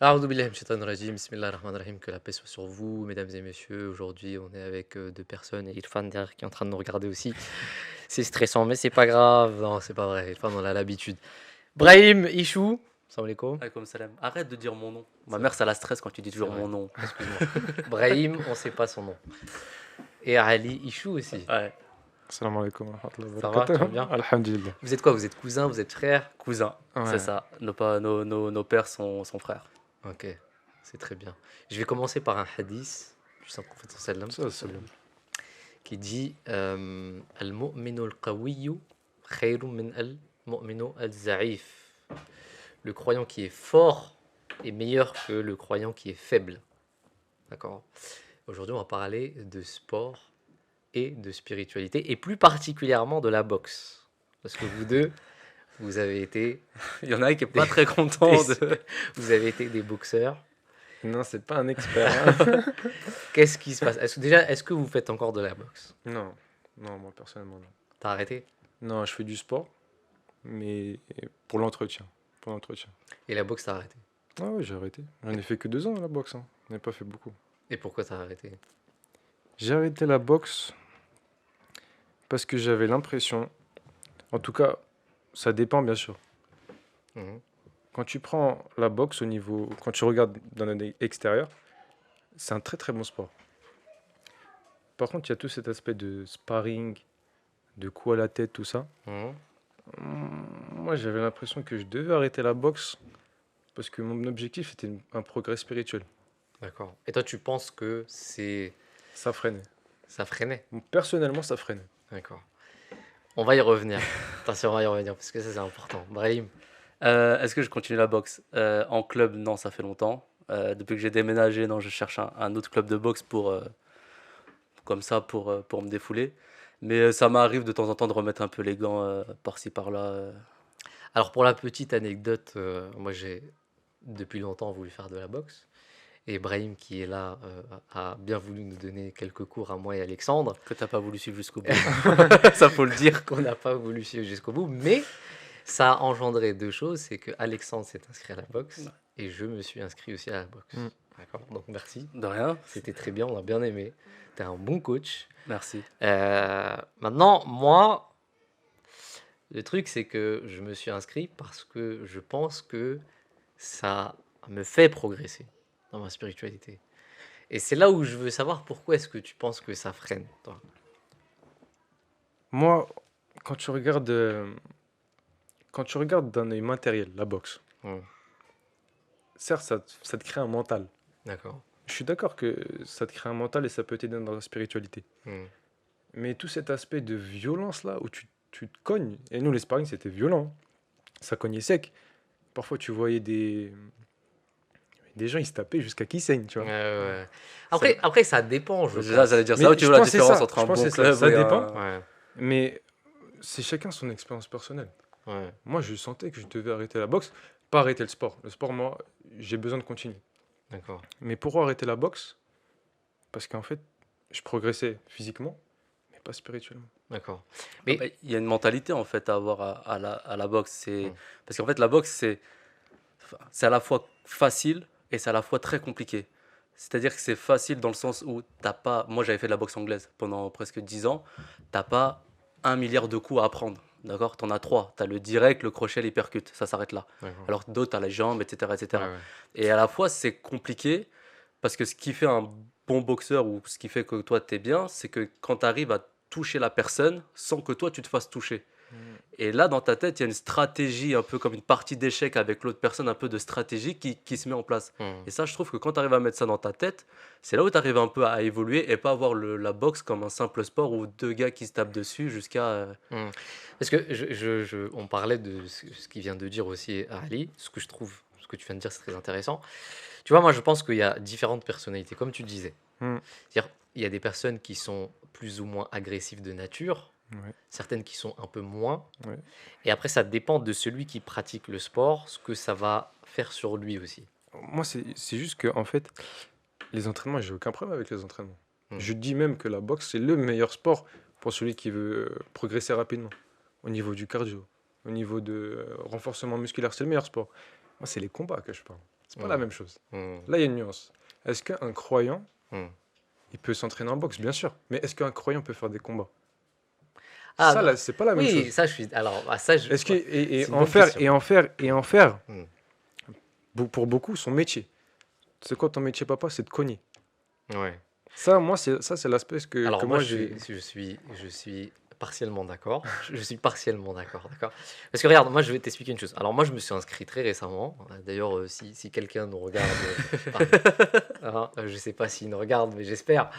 A'oudou billahi minash shaitanir rajim, bismillahir rahmanir rahim, que la paix soit sur vous, mesdames et messieurs. Aujourd'hui, on est avec deux personnes et Irfan derrière qui est en train de nous regarder aussi. C'est stressant, mais c'est pas grave. Non, c'est pas vrai. Irfan, on a l'habitude. Brahim, Ichou, salam alaikum. Alaykoum salam. Arrête de dire mon nom. Ma C'est mère, ça la stresse quand tu dis c'est toujours vrai, mon nom. excuse-moi. Brahim, on sait pas son nom. Et Ali, Ichou aussi. Ouais, Salam alaikum wa rahmatullahi wa Ça va, tu vas barakatuh. bien? Alhamdulillah. Vous êtes quoi? Vous êtes cousins, vous êtes frères? cousin, c'est Ouais. ça. Nos pères sont frères. Ok, c'est très bien. Je vais commencer par un hadith du Saint-Prophète sallam Ça, c'est bon. qui dit Al-mu'minu al-qawiyyu khayrun min al-mu'minu al-za'if. Le croyant qui est fort est meilleur que le croyant qui est faible. D'accord. Aujourd'hui, on va parler de sport et de spiritualité, et plus particulièrement de la boxe. Parce que vous deux, vous avez été, Il y en a un qui est pas très content de. vous avez été des boxeurs. Non, c'est pas un expert. Hein. Qu'est-ce qui se passe? Est-ce que vous faites encore de la boxe? Non, non, moi personnellement, non. T'as arrêté? Non, je fais du sport, mais pour l'entretien. Pour l'entretien. Et la boxe, t'as arrêté? Ah oui, j'ai arrêté. J'en ai fait que 2 ans la boxe. Hein. J'en ai pas fait beaucoup. Et pourquoi t'as arrêté? J'ai arrêté la boxe parce que j'avais l'impression, en tout cas, ça dépend bien sûr. Mhm. Quand tu prends la boxe au niveau, quand tu regardes d'un œil extérieur, c'est un très très bon sport. Par contre, il y a tout cet aspect de sparring, de coups à la tête, tout ça. Mhm. Moi, j'avais l'impression que je devais arrêter la boxe parce que mon objectif était un progrès spirituel. D'accord. Et toi, tu penses que Ça freinait. ça freinait? Bon, personnellement, ça freinait. D'accord. On va y revenir. Attention, on va y revenir parce que ça, c'est important. Brahim. Est-ce que je continue la boxe? En club, non, ça fait longtemps. Depuis que j'ai déménagé, non, je cherche un autre club de boxe comme ça pour me défouler. Mais ça m'arrive de temps en temps de remettre un peu les gants par-ci par-là. Alors, pour la petite anecdote, moi, j'ai depuis longtemps voulu faire de la boxe. Et Brahim, qui est là, a bien voulu nous donner quelques cours à moi et Alexandre, Que t'as pas voulu suivre jusqu'au bout. Ça, faut le dire. qu'on n'a pas voulu suivre jusqu'au bout. Mais ça a engendré deux choses. C'est que Alexandre s'est inscrit à la boxe et je me suis inscrit aussi à la boxe. Mm. D'accord. Donc, merci. De rien. C'était très bien, on a bien aimé. T'es un bon coach. Merci. Maintenant, moi, le truc, c'est que je me suis inscrit parce que je pense que ça me fait progresser dans ma spiritualité. Et c'est là où je veux savoir pourquoi est-ce que tu penses que ça freine, toi. Moi, quand tu regardes d'un œil matériel, la boxe, Hmm. certes, ça te crée un mental. D'accord. Je suis d'accord que ça te crée un mental et ça peut t'aider dans la spiritualité. Hmm. Mais tout cet aspect de violence là, où tu te cognes, et nous, les sparring, c'était violent. Hein. Ça cognait sec. Parfois, tu voyais des gens, ils se tapaient jusqu'à qui saignent, tu Ouais, vois. ouais. Après, ça dépend, je Déjà, pense. j'allais dire Mais ça. Où tu je vois la pense que c'est différence ça, entre je un pense bon que c'est ça. club Ça et dépend, Ouais, mais c'est chacun son expérience personnelle. ouais. Moi, je sentais que je devais arrêter la boxe, pas arrêter le sport. Le sport, moi, j'ai besoin de continuer. D'accord. Mais pourquoi arrêter la boxe? Parce qu'en fait, je progressais physiquement, mais pas spirituellement. D'accord. Ah Mais, bah, il y a une mentalité en fait à avoir à la boxe. Hmm. Parce qu'en fait, la boxe, c'est à la fois facile et c'est à la fois très compliqué. C'est-à-dire que c'est facile dans le sens où t'as pas. Moi, j'avais fait de la boxe anglaise pendant presque 10 ans. T'as pas 1 milliard de coups à apprendre. D'accord? T'en as trois. T'as le direct, le crochet, l'hypercute. Ça s'arrête là. d'accord. Alors que d'autres, t'as les jambes, etc., Ouais, etc. ouais. Et à la fois, c'est compliqué parce que ce qui fait un bon boxeur ou ce qui fait que toi, t'es bien, c'est que quand tu arrives à toucher la personne sans que toi, tu te fasses toucher. Et là, dans ta tête, il y a une stratégie, un peu comme une partie d'échec avec l'autre personne, un peu de stratégie qui se met en place. Hmm. Et ça, je trouve que quand tu arrives à mettre ça dans ta tête, c'est là où tu arrives un peu à évoluer et pas voir la boxe comme un simple sport où deux gars qui se tapent dessus jusqu'à. Hmm. Parce que on parlait de ce qu'il vient de dire aussi Ali, ce que je trouve, ce que tu viens de dire, c'est très intéressant. Tu vois, moi, je pense qu'il y a différentes personnalités, comme tu disais. Mm. C'est-à-dire, il y a des personnes qui sont plus ou moins agressives de nature, Ouais, certaines qui sont un peu moins. ouais. Et après, ça dépend de celui qui pratique le sport, ce que ça va faire sur lui aussi. Moi, c'est juste que, en fait, les entraînements, j'ai aucun problème avec les entraînements. Mm. Je dis même que la boxe, c'est le meilleur sport pour celui qui veut progresser rapidement. Au niveau du cardio, au niveau de renforcement musculaire, c'est le meilleur sport. Moi, c'est les combats que je parle. C'est pas la Mm. même chose. Mm. Là, il y a une nuance. Est-ce qu'un croyant, Mm. il peut s'entraîner en boxe? Bien sûr. Mais est-ce qu'un croyant peut faire des combats? Ah, Ça, là, c'est pas la même oui, chose. ça, je suis. Alors, ça, Est-ce que, ouais, et c'est une en bonne faire, question. Mm. pour beaucoup, son métier. C'est quoi ton métier, papa? C'est de cogner. Ouais. Ça, moi, c'est l'aspect que Alors, moi, moi, j'ai. je suis partiellement d'accord. Je suis partiellement d'accord, d'accord. Parce que regarde, moi, je vais t'expliquer une chose. Alors, moi, je me suis inscrit très récemment. D'ailleurs, si quelqu'un nous regarde, je sais pas s'il nous regarde, mais j'espère.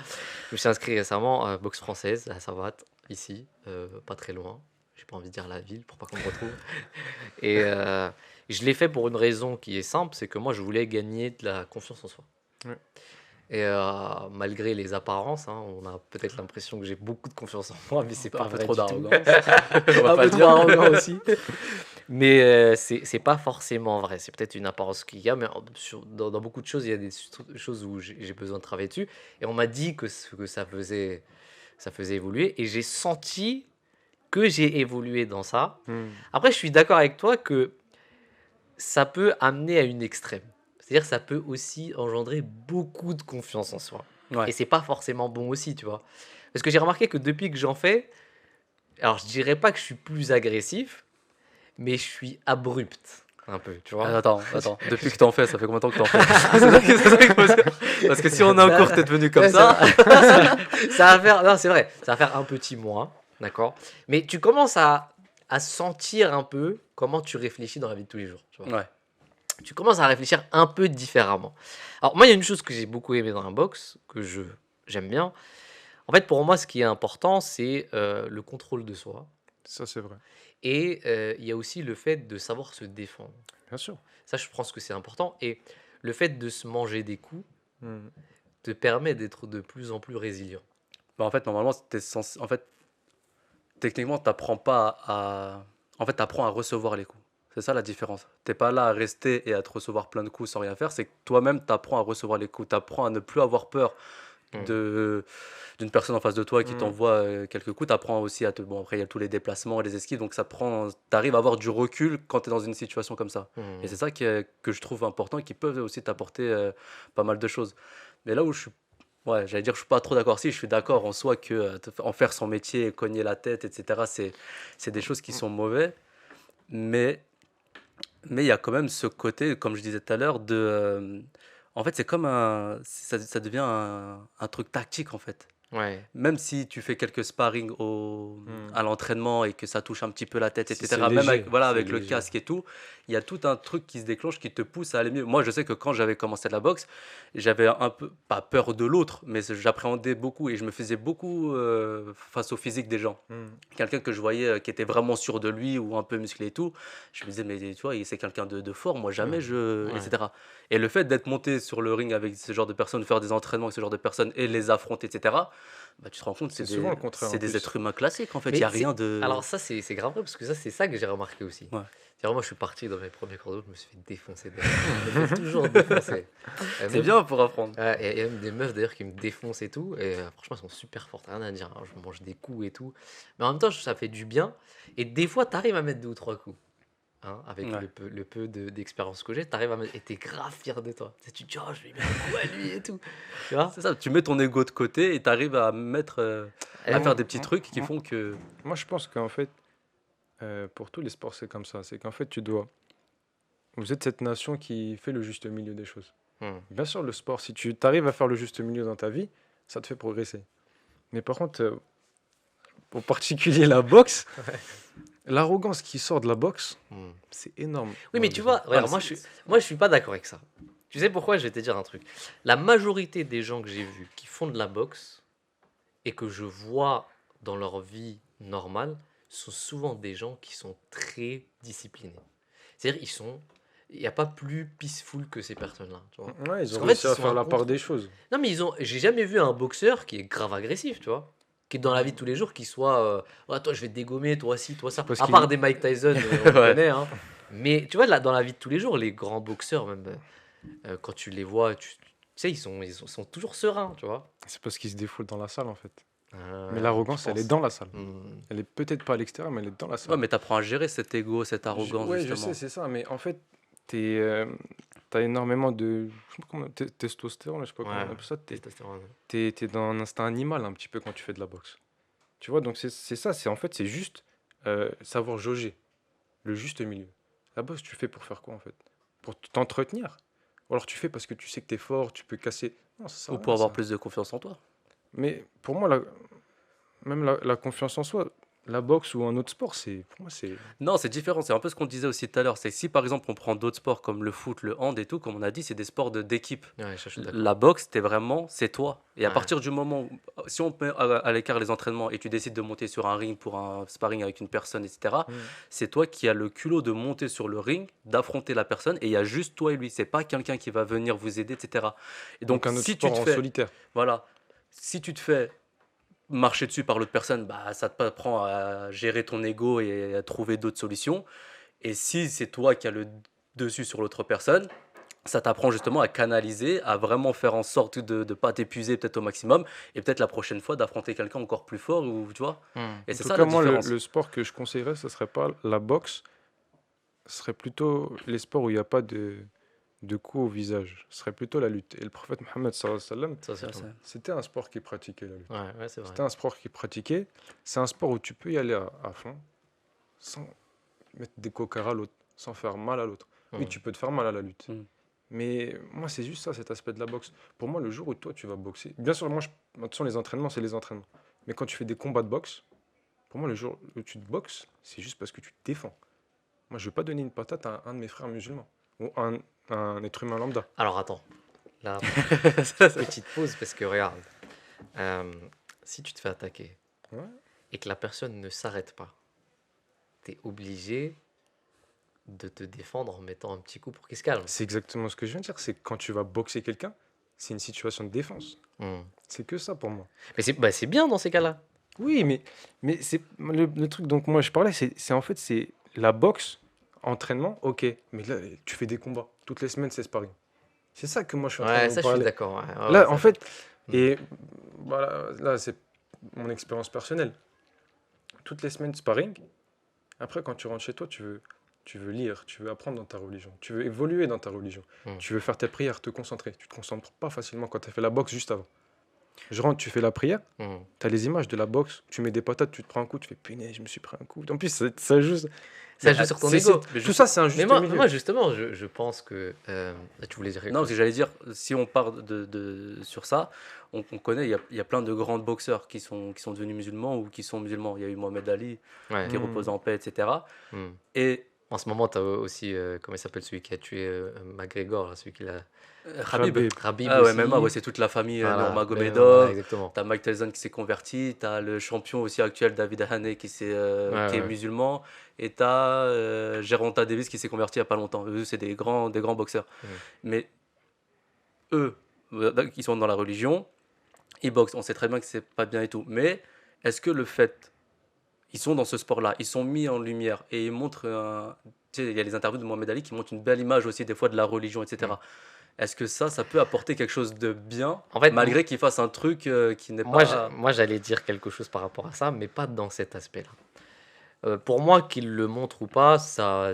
Je me suis inscrit récemment à boxe française à Savat, ici, pas très loin. J'ai pas envie de dire la ville pour pas qu'on me retrouve. Et je l'ai fait pour une raison qui est simple, c'est que moi, je voulais gagner de la confiance en soi. Ouais. Et malgré les apparences, hein, on a peut-être l'impression que j'ai beaucoup de confiance en moi, mais c'est pas Un peu vrai trop du tout. d'arrogance. On va Un pas peu dire. trop arrogant aussi. Mais c'est pas forcément vrai. C'est peut-être une apparence qu'il y a, mais dans beaucoup de choses, il y a des choses où j'ai besoin de travailler dessus. Et on m'a dit que ça faisait évoluer. Et j'ai senti que j'ai évolué dans ça. Hmm. Après, je suis d'accord avec toi que ça peut amener à une extrême. C'est-à-dire que ça peut aussi engendrer beaucoup de confiance en soi. Ouais. Et c'est pas forcément bon aussi, tu vois. Parce que j'ai remarqué que depuis que j'en fais, alors je dirais pas que je suis plus agressif, mais je suis abrupt un peu, tu vois. Attends. Depuis que t'en fais, ça fait combien de temps que t'en fais? C'est ça qu'il faut dire. Parce que si en un cours t'es devenu comme Ouais, ça. ça va faire, non, c'est vrai, ça va faire un petit mois, d'accord. Mais tu commences à sentir un peu comment tu réfléchis dans la vie de tous les jours, tu vois. Ouais. Tu commences à réfléchir un peu différemment. Alors moi, il y a une chose que j'ai beaucoup aimé dans la boxe, que j'aime bien. En fait, pour moi, ce qui est important, c'est le contrôle de soi. Ça, c'est vrai. Et il y a aussi le fait de savoir se défendre. Bien sûr. Ça, je pense que c'est important. Et le fait de se manger des coups Hmm. te permet d'être de plus en plus résilient. Bah, en fait, normalement, en fait, techniquement, t'apprends pas à. En fait, t'apprends à recevoir les coups. C'est ça la différence. T'es pas là à rester et à te recevoir plein de coups sans rien faire. C'est que toi-même, t'apprends à recevoir les coups. T'apprends à ne plus avoir peur Mm. d'une personne en face de toi qui Mm. t'envoie quelques coups. T'apprends aussi à te. Bon, après, il y a tous les déplacements et les esquives. Donc, t'arrives à avoir du recul quand t'es dans une situation comme ça. Mm. Et c'est ça que je trouve important et qui peut aussi t'apporter pas mal de choses. Mais là où je suis. Ouais, j'allais dire, je suis pas trop d'accord. Si, je suis d'accord en soi que en faire son métier, cogner la tête, etc., c'est des choses qui sont mauvais. Mais il y a quand même ce côté, comme je disais tout à l'heure, en fait, c'est comme ça devient un truc tactique, en fait. Ouais. Même si tu fais quelques sparring Hmm. à l'entraînement et que ça touche un petit peu la tête, Si etc., c'est même léger, avec, voilà, c'est avec le léger. casque et tout, il y a tout un truc qui se déclenche qui te pousse à aller mieux. Moi, je sais que quand j'avais commencé la boxe, j'avais un peu, pas peur de l'autre, mais j'appréhendais beaucoup et je me faisais beaucoup face au physique des gens. Hmm. Quelqu'un que je voyais qui était vraiment sûr de lui ou un peu musclé et tout, je me disais, mais tu vois, c'est quelqu'un de fort, moi jamais Ouais. etc. Et le fait d'être monté sur le ring avec ce genre de personnes, faire des entraînements avec ce genre de personnes et les affronter, etc., bah, tu te rends compte, C'est souvent le contraire, c'est en des plus. êtres humains classiques en fait, il Mais n'y a rien de. alors ça, c'est grave vrai, parce que ça, c'est ça que j'ai remarqué aussi. Ouais. C'est-à-dire, moi, je suis parti dans mes premiers cours d'eau, je me suis fait défoncer. Je me fais toujours défoncer. C'est Même- bien pour apprendre. Ouais, et il y a même des meufs d'ailleurs qui me défoncent et tout. Et franchement, elles sont super fortes, rien à dire, hein. Je mange des coups et tout. Mais en même temps, ça fait du bien. Et des fois, tu arrives à mettre 2 ou 3 coups. Hein, avec Ouais. le peu d'expérience que j'ai, tu arrives à mettre. Et t'es grave fier de toi. Tu te dis, oh, je vais mettre un coup à lui et tout. Tu vois. C'est ça, tu mets ton ego de côté et tu arrives à mettre, Et à bon, faire des petits trucs qui font que. Moi, je pense qu'en fait, pour tous les sports, c'est comme ça. C'est qu'en fait, vous êtes cette nation qui fait le juste milieu des choses. hmm. Bien sûr, le sport, si tu arrives à faire le juste milieu dans ta vie, ça te fait progresser. Mais par contre, en particulier la boxe, l'arrogance qui sort de la boxe, Hmm. c'est énorme. Oui, mais tu vois, regarde, moi, je suis pas d'accord avec ça. Tu sais pourquoi? Je vais te dire un truc. La majorité des gens que j'ai vus qui font de la boxe et que je vois dans leur vie normale sont souvent des gens qui sont très disciplinés. C'est-à-dire, il n'y a pas plus peaceful que ces personnes-là. Tu vois. Ouais, ils Parce ont qu'en fait, réussi ils à sont faire un la part contre- des choses. Non, mais j'ai jamais vu un boxeur qui est grave agressif, tu vois. Qui est dans la vie de tous les jours, qui soit ouais, toi je vais te dégommer, toi ci, toi ça. parce À qu'il- part des Mike Tyson, on le Ouais. connaît. Hein. Mais tu vois, là, dans la vie de tous les jours, les grands boxeurs, même quand tu les vois, tu sais, ils sont toujours sereins, tu vois. C'est parce qu'ils se défoulent dans la salle, en fait. Mais Tu l'arrogance, elle est penses? dans la salle. Hmm. Elle est peut-être pas à l'extérieur, mais elle est dans la salle. Ouais, mais t'apprends à gérer cet ego, cette arrogance, Ouais, justement. je sais, c'est ça. Mais en fait, t'es, t'as énormément de je sais pas testostérone, je sais pas comment Ouais, on appelle ça. testostérone. T'es dans un instinct animal un petit peu quand tu fais de la boxe. Tu vois, donc c'est ça, c'est en fait, c'est juste savoir jauger le juste milieu. La boxe, tu fais pour faire quoi en fait? Pour t'entretenir? Ou alors tu fais parce que tu sais que t'es fort, tu peux casser. Non, ça sert Ou à pour rien avoir ça. plus de confiance en toi. Mais pour moi, même la confiance en soi, la boxe ou un autre sport, pour moi, c'est. Non, c'est différent. C'est un peu ce qu'on disait aussi tout à l'heure. C'est si par exemple on prend d'autres sports comme le foot, le hand et tout, comme on a dit, c'est des sports d'équipe. Ouais, je suis La d'accord. boxe, c'est toi. Et à Ouais. partir du moment où, si on met à l'écart les entraînements et tu décides de monter sur un ring pour un sparring avec une personne, etc., Hmm. c'est toi qui as le culot de monter sur le ring, d'affronter la personne, et il y a juste toi et lui. C'est pas quelqu'un qui va venir vous aider, etc. Et donc, Donc un autre si tu sport te en fais, solitaire. voilà, si tu te fais marcher dessus par l'autre personne, bah, ça t'apprend à gérer ton ego et à trouver d'autres solutions. Et si c'est toi qui as le dessus sur l'autre personne, ça t'apprend justement à canaliser, à vraiment faire en sorte de ne pas t'épuiser peut-être au maximum, et peut-être la prochaine fois d'affronter quelqu'un encore plus fort, ou tu vois. Hmm. Et En c'est tout ça cas, la moi, différence. le sport que je conseillerais, ce serait pas la boxe, ce serait plutôt les sports où il n'y a pas de coups au visage. Ce serait plutôt la lutte. Et le prophète Mohammed, sallallahu alayhi wa sallam, Ça, c'est Ça, vrai. c'était un sport qui pratiquait la lutte. Ouais, ouais, c'est vrai. C'était un sport qui pratiquait. C'est un sport où tu peux y aller à fond, sans mettre des cocards à l'autre, sans faire mal à l'autre. Oui, Hmm. tu peux te faire mal à la lutte. Mm. Mais moi, c'est juste ça, cet aspect de la boxe. Pour moi, le jour où toi, tu vas boxer, bien sûr, moi, de toute façon, les entraînements, c'est les entraînements. Mais quand tu fais des combats de boxe, pour moi, le jour où tu te boxes, c'est juste parce que tu te défends. Moi, je ne vais pas donner une patate à un de mes frères musulmans ou un être humain lambda. Alors attends, là, petite pause parce que regarde, euh, si tu te fais attaquer Ouais. et que la personne ne s'arrête pas, t'es obligé de te défendre en mettant un petit coup pour qu'il se calme. C'est exactement ce que je viens de dire. C'est que quand tu vas boxer quelqu'un, c'est une situation de défense. Hmm. C'est que ça pour moi. Mais c'est bien dans ces cas-là. Oui, mais c'est le truc dont moi je parlais, c'est en fait c'est la boxe, entraînement, ok. Mais là, tu fais des combats. Toutes les semaines, c'est sparring. C'est ça que moi je suis en train de Ouais, vous ça je suis parler. d'accord. Ouais, ouais, ouais, Là, en ça, fait, Hmm. et voilà, là, c'est mon expérience personnelle. Toutes les semaines, sparring. Après, quand tu rentres chez toi, tu veux lire, tu veux apprendre dans ta religion, tu veux évoluer dans ta religion, Hmm. tu veux faire tes prières, te concentrer. Tu te concentres pas facilement quand tu as fait la boxe juste avant. Je rentre, tu fais la prière, Hmm. tu as les images de la boxe, tu mets des patates, tu te prends un coup, tu fais punaise, je me suis pris un coup. En plus, ça joue. Ça Mais, joue sur ton c'est- ego. mais tout ça, c'est un Mais juste moi, milieu. moi justement, je pense que. Tu voulais dire quelque non, parce que chose? j'allais dire, si on part sur ça, on connaît, il y a plein de grands boxeurs qui sont devenus musulmans ou qui sont musulmans. Il y a eu Mohamed Ali, Ouais. qui repose en paix, etc. Hmm. Et En ce moment, tu as aussi, comment il s'appelle celui qui a tué McGregor, là, celui qui l'a. Khabib. Khabib. Khabib Ah ouais, aussi. même ouais, c'est toute la famille Voilà, voilà, Nurmagomedov. exactement. T'as Mike Tyson qui s'est converti, t'as le champion aussi actuel David Haney Ouais, qui est ouais. musulman, et t'as Gervonta Davis qui s'est converti il y a pas longtemps. Eux, c'est des grands boxeurs. Hmm. Mais eux, ils sont dans la religion, ils boxent. On sait très bien que c'est pas bien et tout. Mais est-ce que le fait, ils sont dans ce sport-là, ils sont mis en lumière et ils montrent, tu sais, il y a les interviews de Mohamed Ali qui montrent une belle image aussi des fois de la religion, Hmm. etc. Est-ce que ça peut apporter quelque chose de bien, En fait, malgré qu'il fasse un truc qui n'est moi, pas... moi, j'allais dire quelque chose par rapport à ça, mais pas dans cet aspect-là. Pour moi, qu'il le montre ou pas, enfin,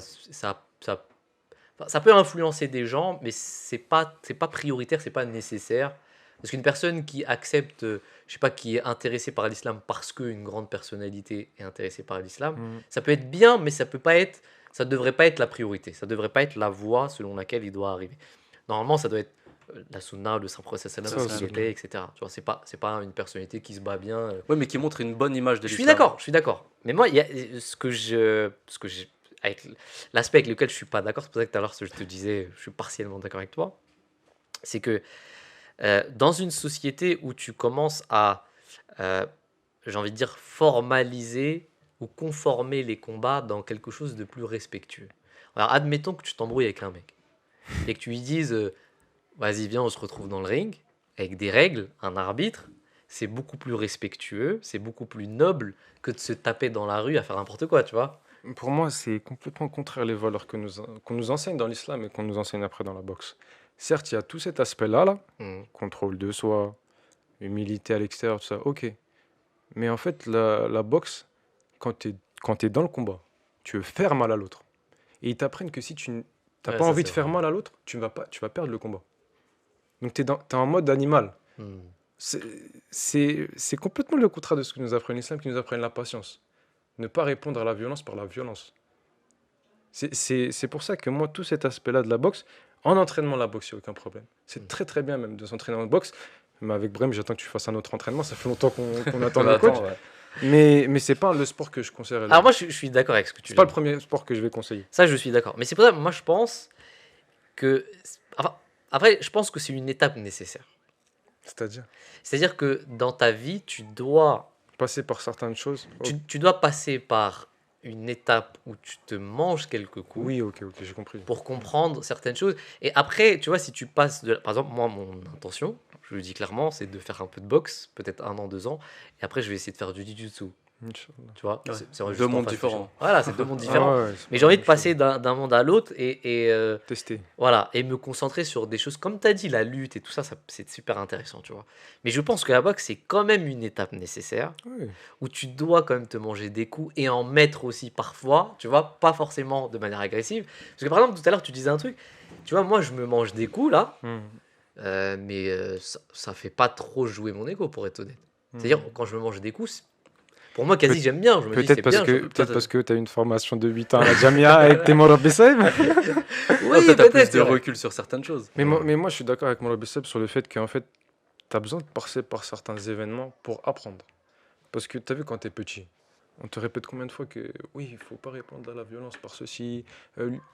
ça peut influencer des gens, mais c'est pas prioritaire, c'est pas nécessaire. Parce qu'une personne qui accepte, je sais pas, qui est intéressée par l'islam parce qu'une grande personnalité est intéressée par l'islam, Mm. ça peut être bien, mais ça devrait pas être la priorité. Ça devrait pas être la voie selon laquelle il doit arriver. Normalement, ça doit être la sunna, le saint prophète sallam, Ça, Ça, ce qu'il c'est... c'est était, etc. Tu vois, c'est pas une personnalité qui se bat bien. Oui, mais qui montre une bonne image de Je suis l'islam. d'accord, je suis d'accord. Mais moi, il y a avec l'aspect avec lequel je suis pas d'accord, c'est pour ça que tout à l'heure, je te disais, je suis partiellement d'accord avec toi, c'est que dans une société où tu commences à, euh, j'ai envie de dire, formaliser ou conformer les combats dans quelque chose de plus respectueux. Alors, admettons que tu t'embrouilles avec un mec et que tu lui dises, vas-y, viens, on se retrouve dans le ring, avec des règles, un arbitre, c'est beaucoup plus respectueux, c'est beaucoup plus noble que de se taper dans la rue à faire n'importe quoi, tu vois. Pour moi, c'est complètement contraire les valeurs qu'on nous enseigne dans l'islam et qu'on nous enseigne après dans la boxe. Certes, il y a tout cet aspect-là, là, Mm. contrôle de soi, humilité à l'extérieur, tout ça, ok. Mais en fait, la boxe, quand tu es dans le combat, tu veux faire mal à l'autre. Et ils t'apprennent que si tu T'as Ouais, pas ça envie c'est de vrai. faire mal à l'autre, tu vas perdre le combat. Donc t'es en mode animal. Hmm. C'est c'est complètement le contraire de ce que nous apprend l'islam, qui nous apprenne la patience. Ne pas répondre à la violence par la violence. C'est pour ça que moi, tout cet aspect-là de la boxe, en entraînement, la boxe, il n'y a aucun problème. C'est Hmm. très très bien même de s'entraîner en boxe. Mais avec Brem, j'attends que tu fasses un autre entraînement. Ça fait longtemps qu'on attend On le coach. attend, ouais. Mais c'est pas le sport que je conseillerais, la Alors moi boxe. je suis d'accord avec ce que tu C'est pas dis. le premier sport que je vais conseiller. Ça je suis d'accord. Mais c'est pour ça que moi je pense que... Enfin, après, je pense que c'est une étape nécessaire. C'est-à-dire C'est-à-dire que dans ta vie, passer par certaines choses. Oh, tu dois passer par une étape où tu te manges quelques coups oui, ok, j'ai compris. pour comprendre certaines choses. Et après, tu vois, si tu passes de... Par exemple, moi, mon intention, je le dis clairement, c'est de faire un peu de boxe, peut-être 1 an, 2 ans, et après, je vais essayer de faire du jiu-jitsu. Inch'Allah. Tu vois, Ouais. c'est Deux juste en mondes face de différents. chez moi. Voilà, c'est 2 mondes différents. Ah ouais, c'est Mais pas j'ai envie la de même passer chose. d'un monde à l'autre Tester. voilà, et me concentrer sur des choses comme tu as dit, la lutte et tout ça, c'est super intéressant, tu vois. Mais je pense que la boxe, c'est quand même une étape nécessaire Ouais. où tu dois quand même te manger des coups et en mettre aussi parfois, tu vois, pas forcément de manière agressive. Parce que par exemple, tout à l'heure, tu disais un truc, tu vois, moi, je me mange des coups là, Hmm, mais ça fait pas trop jouer mon ego, pour être honnête. hmm. C'est-à-dire, quand je me mange des coups, pour moi, quasi, Peut- j'aime bien. Je me dis, c'est bien. Peut-être parce que tu as une formation de 8 ans à la Jamia avec tes Morabbi Seb. Ouais, Oui, peut-être t'as plus peut-être. de c'est vrai. recul sur certaines choses. Mais moi, je suis d'accord avec Morabbi Seb sur le fait qu'en fait, tu as besoin de passer par certains événements pour apprendre. Parce que tu as vu quand tu es petit, on te répète combien de fois que oui, il faut pas répondre à la violence par ceci,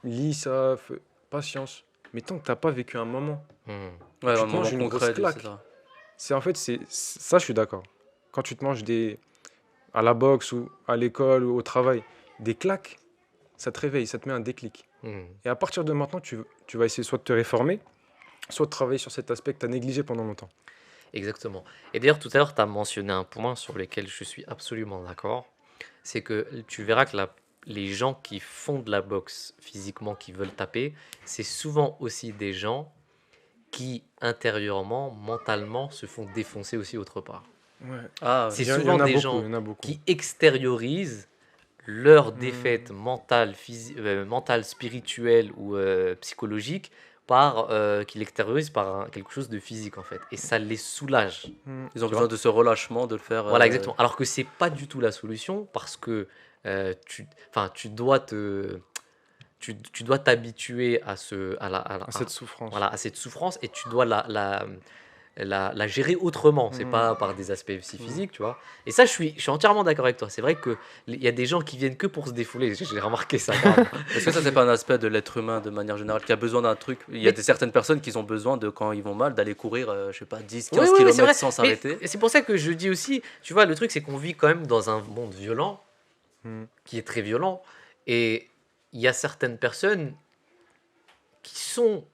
lis ça, patience. Mais tant que tu n'as pas vécu un moment, Hmm. Ouais, tu un te moment manges une grosse concret, claque. c'est ça. Ça, je suis d'accord. Quand tu te manges à la boxe ou à l'école ou au travail, des claques, ça te réveille, ça te met un déclic. Hmm. Et à partir de maintenant, tu vas essayer soit de te réformer, soit de travailler sur cet aspect que tu as négligé pendant longtemps. Exactement. Et d'ailleurs, tout à l'heure, tu as mentionné un point sur lequel je suis absolument d'accord. C'est que tu verras que les gens qui font de la boxe physiquement, qui veulent taper, c'est souvent aussi des gens qui, intérieurement, mentalement, se font défoncer aussi autre part. Ouais. Ah, C'est Il y souvent en a des beaucoup, gens il y en a beaucoup. qui extériorisent leur Hmm. défaite mentale, mentale spirituelle ou psychologique qu'ils extériorisent par quelque chose de physique en fait. Et ça les soulage. Hmm. ils ont Tu besoin vois. de ce relâchement, de le faire. Voilà, exactement. Alors que c'est pas du tout la solution parce que tu dois tu dois t'habituer À cette souffrance. voilà, à cette souffrance et tu dois la gérer autrement. C'est Hmm. pas par des aspects aussi physiques, tu vois. Et ça, je suis entièrement d'accord avec toi. C'est vrai que il y a des gens qui viennent que pour se défouler. J'ai remarqué ça. Carrément. Est-ce que ça, c'est pas un aspect de l'être humain de manière générale qui a besoin d'un truc? Il y a Mais- certaines personnes qui ont besoin de, quand ils vont mal, d'aller courir, je sais pas, 10, 15 Oui, oui, oui, c'est vrai. km sans Mais s'arrêter. c'est pour ça que je dis aussi, tu vois, le truc, c'est qu'on vit quand même dans un monde violent, Hmm. qui est très violent. Et il y a certaines personnes qui sont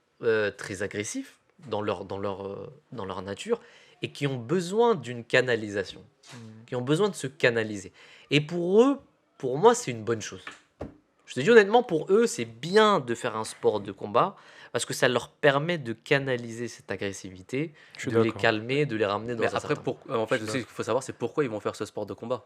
très agressifs dans leur nature et qui ont besoin d'une canalisation, qui ont besoin de se canaliser. Et pour eux, pour moi, c'est une bonne chose. Je te dis honnêtement, pour eux, c'est bien de faire un sport de combat parce que ça leur permet de canaliser cette agressivité, Je suis de les d'accord. calmer, de les ramener dans Mais un après, certain... en fait, Je suis aussi, ce qu'il faut savoir, c'est pourquoi ils vont faire ce sport de combat.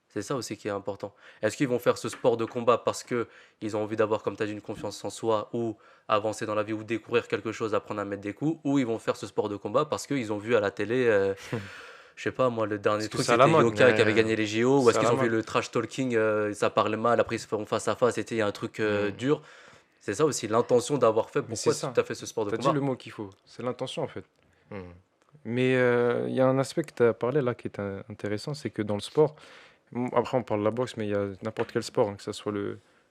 C'est ça aussi qui est important. Est-ce qu'ils vont faire ce sport de combat parce que ils ont envie d'avoir, comme tu as dit, une confiance en soi ou avancer dans la vie ou découvrir quelque chose, apprendre à mettre des coups, ou ils vont faire ce sport de combat parce qu'ils ont vu à la télé, je sais pas moi, le dernier Parce que truc c'est à la c'était mode, Yoka qui mais avait gagné les JO, ou c'est est-ce à qu'ils la ont vu mode. le trash talking, ça parlait mal, après ils se font face à face, il y a un truc dur. C'est ça aussi, l'intention d'avoir fait, Mais c'est pourquoi ça. tu as fait ce sport de Tu as dit combat. le mot qu'il faut. C'est l'intention, en fait. Hmm. Mais il y a un aspect que tu as parlé là qui est intéressant, c'est que dans le sport, après on parle de la boxe, mais il y a n'importe quel sport, hein, que ce soit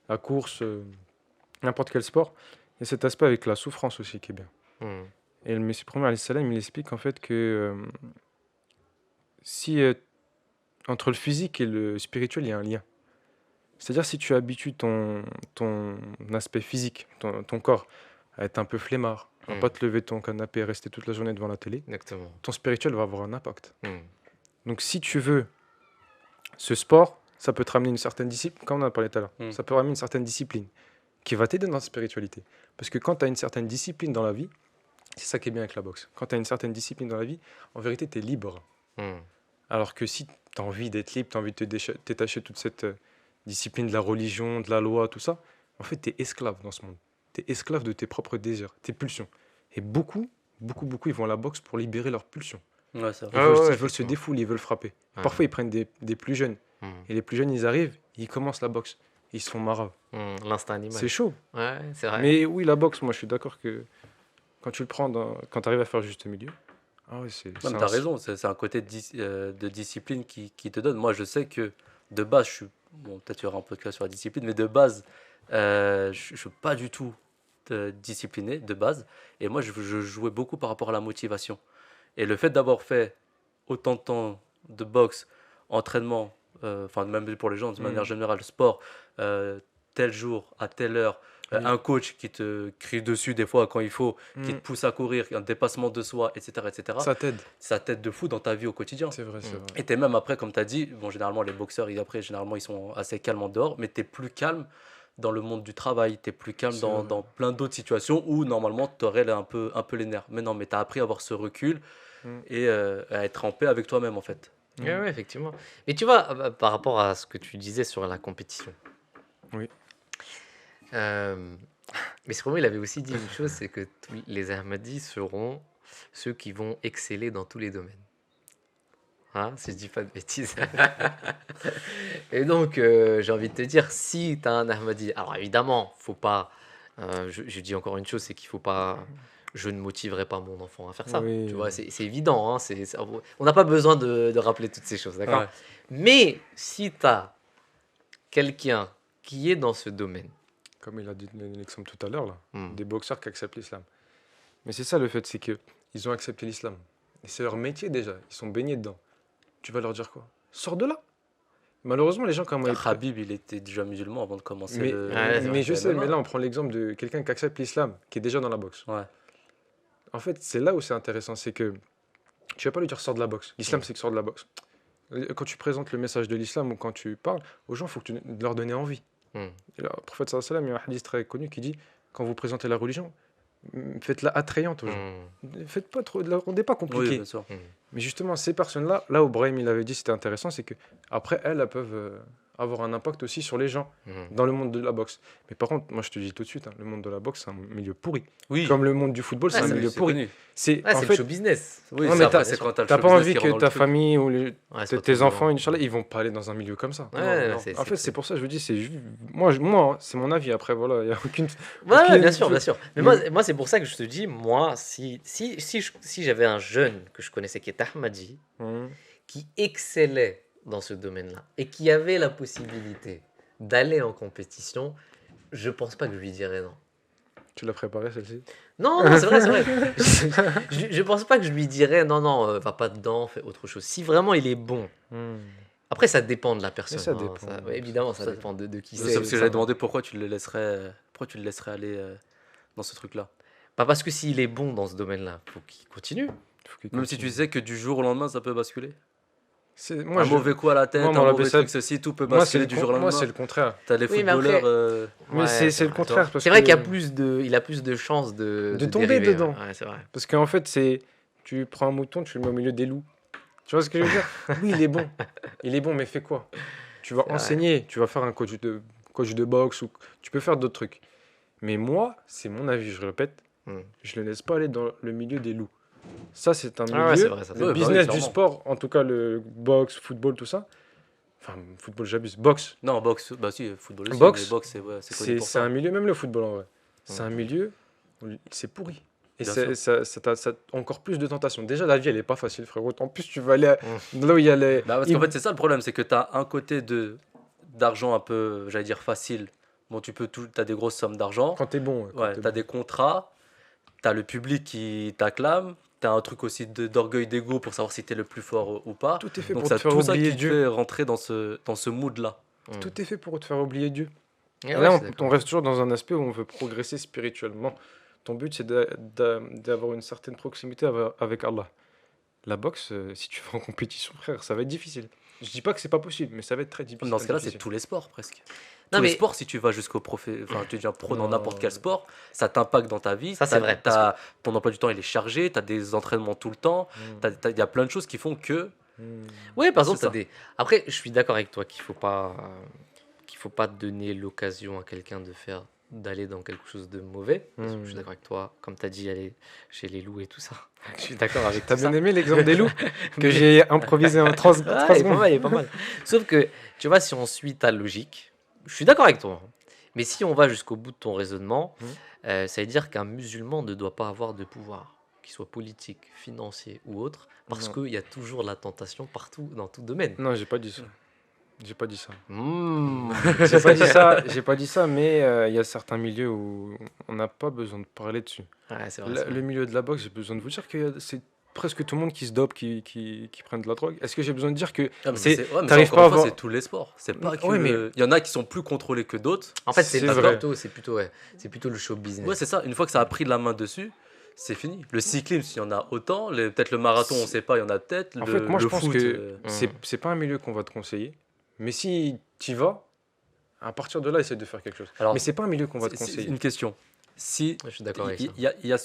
la course, n'importe quel sport, il y a cet aspect avec la souffrance aussi qui est bien. Hmm. Et le Messie premier, alayhi salam, il explique en fait que si entre le physique et le spirituel, il y a un lien. C'est-à-dire si tu habitues ton aspect physique, ton corps, à être un peu flemmard, à Hmm. pas te lever de ton canapé et rester toute la journée devant la télé, Exactement. ton spirituel va avoir un impact. Hmm. Donc si tu veux ce sport, ça peut te ramener une certaine discipline, comme on en a parlé tout à l'heure. Mm. Ça peut ramener une certaine discipline qui va t'aider dans la spiritualité. Parce que quand tu as une certaine discipline dans la vie, c'est ça qui est bien avec la boxe. Quand tu as une certaine discipline dans la vie, en vérité, tu es libre. Hmm. Alors que si tu as envie d'être libre, tu as envie de te détacher de toute cette discipline de la religion, de la loi, tout ça, en fait, tu es esclave dans ce monde. tu es esclave de tes propres désirs, tes pulsions. Et beaucoup, ils vont à la boxe pour libérer leurs pulsions. Ouais, c'est Ils vrai. Ouais, veulent, ouais, ils veulent se effectivement. défouler, ils veulent frapper. Ouais. Parfois, ils prennent des plus jeunes. Hmm. Et les plus jeunes, ils arrivent, ils commencent la boxe. Ils se font marave. L'instinct animal. C'est chaud. Ouais, c'est vrai. Mais oui, la boxe, moi, je suis d'accord que quand tu le prends, quand tu arrives à faire juste milieu, ah ouais, c'est Non, mais un- t'as raison, c'est un côté de discipline qui te donne. Moi, je sais que de base, je suis. Bon, peut-être il y aura un podcast sur la discipline, mais de base, je suis pas du tout discipliné, de base. Et moi, je jouais beaucoup par rapport à la motivation. Et le fait d'avoir fait autant de temps de boxe, entraînement, enfin, même pour les gens de manière Mm. générale, sport, tel jour, à telle heure, Oui. un coach qui te crie dessus des fois quand il faut, qui te Mm. pousse à courir, un dépassement de soi, etc. Ça t'aide. Ça t'aide de fou dans ta vie au quotidien. C'est vrai, c'est Mm. vrai. Et t'es même après, comme tu as dit, bon, généralement les boxeurs, généralement, ils sont assez calmes en dehors, mais t'es plus calme dans le monde du travail, t'es plus calme C'est dans, vrai. dans plein d'autres situations où normalement t'aurais un peu les nerfs. Mais non, mais t'as appris à avoir ce recul Mm. et à être en paix avec toi-même en fait. Ouais, ouais, effectivement. Mais tu vois, par rapport à ce que tu disais sur la compétition. Oui. Mais Sromo, il avait aussi dit une chose, c'est que tous les Ahmadis seront ceux qui vont exceller dans tous les domaines. Hein, si je dis pas de bêtises. Et donc, j'ai envie de te dire, si tu as un Ahmadi, alors évidemment, faut pas. Je dis encore une chose, c'est qu'il faut pas. Je ne motiverai pas mon enfant à faire ça. Oui. Tu vois, c'est évident. Hein, on n'a pas besoin de rappeler toutes ces choses, d'accord? Ouais. Mais si tu as quelqu'un qui est dans ce domaine, Comme il a dit l'exemple tout à l'heure, là, hmm, des boxeurs qui acceptent l'islam. Mais c'est ça le fait, c'est que ils ont accepté l'islam. Et c'est leur métier déjà, ils sont baignés dedans. Tu vas leur dire quoi? Sors de là. Malheureusement, les gens, comment ils Habib, il était déjà musulman avant de commencer Mais, le. Ouais, c'est mais vrai. je sais, MMA. mais là, on prend l'exemple de quelqu'un qui accepte l'islam, qui est déjà dans la boxe. Ouais. En fait, c'est là où c'est intéressant, c'est que tu vas pas lui dire sors de la boxe. L'islam, c'est que sors de la boxe. Quand tu présentes le message de l'islam ou quand tu parles aux gens, il faut que tu leur donnes envie. hmm. Et là, le prophète sallallahu alayhi wa sallam, il y a un hadith très connu qui dit quand vous présentez la religion, faites-la attrayante aux gens. Faites pas trop, la rendez pas Oui, compliqué. bien sûr. Mais justement, ces personnes-là, là où Brahim il avait dit c'était intéressant, c'est que après elles peuvent avoir un impact aussi sur les gens dans le monde de la boxe. Mais par contre, moi je te dis tout de suite, hein, le monde de la boxe c'est un milieu pourri. Oui, Comme le monde du football, c'est Ouais, un c'est- milieu c'est pourri. connu. C'est Ouais, en c'est le fait, show business. Oui, Non, c'est mais après, t'as- c'est quand t'as le t'as show pas business envie qui que rend dans ta le truc. famille ou Ouais, c'est pas tes tout le enfants, monde. Inch'Allah, ils vont pas aller dans un milieu comme ça. Ouais, Non, ouais, non. c'est- En c'est fait, c'est cool. pour ça que je dis, moi, hein, c'est mon avis. Après, voilà, il y a aucune. Ouais, aucune- bien sûr, bien sûr. Mais Mais- moi c'est pour ça que je te dis, moi, si j'avais un jeune que je connaissais qui est Ahmadi, Mhm. qui excellait dans ce domaine-là et qui avait la possibilité d'aller en compétition, je pense pas que je lui dirais non. Tu l'as préparé celle-ci? Non, non, c'est vrai, c'est vrai. Je pense pas que je lui dirais non, non, va pas dedans, fais autre chose. Si vraiment il est bon. Après, ça dépend de la personne. ça hein, dépend. ouais, évidemment, ça Ça- dépend de qui C'est c'est. parce que j'avais demandé pourquoi tu le laisserais aller dans ce truc-là. Pas parce que s'il est bon dans ce domaine-là, faut qu'il continue. Faut qu'il Même si continue. tu sais que du jour au lendemain, ça peut basculer. Moi, Un mauvais coup à la tête, moi, un dans la mauvais baissade, truc, ceci, tout peut moi, basculer du jour au moi, c'est lendemain. le contraire. T'as les Oui, mais footballeurs. après- Mais Ouais, c'est le vrai. contraire. Parce C'est vrai que- qu'il y a plus de chances de tomber dériver, dedans. Ouais, c'est vrai. Parce qu'en fait, tu prends un mouton, tu le mets au milieu des loups. Tu vois ce que je veux dire? Oui, il est bon. Il est bon, mais fais quoi? Tu vas C'est vrai. enseigner, tu vas faire un coach de boxe ou tu peux faire d'autres trucs. Mais moi, c'est mon avis, je répète, Hmm. je ne le laisse pas aller dans le milieu des loups. Ça, c'est un milieu. Ah ouais, c'est vrai, ça, c'est le vrai. business Ouais, bah oui, du clairement. sport, en tout cas le boxe, football, tout ça. Enfin, football, j'abuse. Boxe, Non, boxe, bah si, football aussi, Boxe, mais boxe, c'est connu pour c'est ça. un milieu, même le football en vrai. C'est Hmm. un milieu où c'est pourri. Et Bien ça a encore plus de tentations. Déjà, la vie, elle est pas facile, frérot. En plus, tu vas aller là où il y a les. Bah, parce qu'en fait, c'est ça le problème, c'est que tu as un côté d'argent un peu, j'allais dire facile. Bon, tu as des grosses sommes d'argent. Quand t'es bon. quand Ouais, t'es tu as bon. des contrats, tu as le public qui t'acclame, tu as un truc aussi d'orgueil, d'ego pour savoir si tu es le plus fort ou pas. Tout est fait Donc, pour ça te faire tout ça oublier qui te Dieu. fait rentrer dans ce mood-là. Hmm. Tout est fait pour te faire oublier Dieu. Et Et ouais, là, je on, suis d'accord. on reste toujours dans un aspect où on veut progresser spirituellement. Ton but, c'est d'avoir une certaine proximité avec Allah. La boxe, si tu vas en compétition, frère, ça va être difficile. Je dis pas que c'est pas possible, mais ça va être très difficile. Dans ce cas-là, c'est difficile. tous les sports presque. Non, Tous les mais- sports, si tu vas jusqu'au enfin, tu deviens pro dans Non. n'importe quel sport, ça t'impacte dans ta vie. Ça, c'est vrai, Ton emploi du temps, il est chargé, tu as des entraînements tout le temps, il y a plein de choses qui font que. Ouais, par C'est exemple, ça. Après, je suis d'accord avec toi qu'il faut pas donner l'occasion à quelqu'un de faire d'aller dans quelque chose de mauvais. Parce que je suis Hmm. d'accord avec toi, comme tu as dit, aller chez les loups et tout ça. Je suis d'accord avec T'as tout ça. bien aimé l'exemple des loups que j'ai improvisé en 3 Ah, il est pas secondes? mal, il est pas mal. Sauf que, tu vois, si on suit ta logique, je suis d'accord avec toi, hein. Mais si on va jusqu'au bout de ton raisonnement, Hmm. ça veut dire qu'un musulman ne doit pas avoir de pouvoir, qu'il soit politique, financier ou autre, parce Non, qu'il y a toujours la tentation partout, dans tout domaine. non, j'ai pas dit ça. J'ai pas dit ça. Mmh. J'ai pas dit ça, mais il y a certains milieux où on n'a pas besoin de parler dessus. Ouais, c'est vrai, c'est Le vrai. milieu de la boxe, j'ai besoin de vous dire que c'est presque tout le monde qui se dope, qui prennent de la drogue. Est-ce que j'ai besoin de dire que Ah, mais c'est, c'est ouais, mais ça, t'arrives encore pas à une fois, avoir... c'est tous les sports. C'est pas que. Ouais, mais Il y en a qui sont plus contrôlés que d'autres. En fait, c'est vrai. c'est plutôt, ouais, c'est plutôt le show Ouais, business. c'est ça. Une fois que ça a pris la main dessus, c'est fini. Le cyclisme, il y en a autant. Peut-être le marathon, on C'est- sait pas, il y en a peut-être. En fait, moi, je Le pense foot. que Mmh. c'est pas un milieu qu'on va te conseiller. Mais si tu y vas, à partir de là, essaye de faire quelque chose. Alors, Mais c'est pas un milieu qu'on va te c'est conseiller. une question. Si Je suis d'accord avec ça. il y a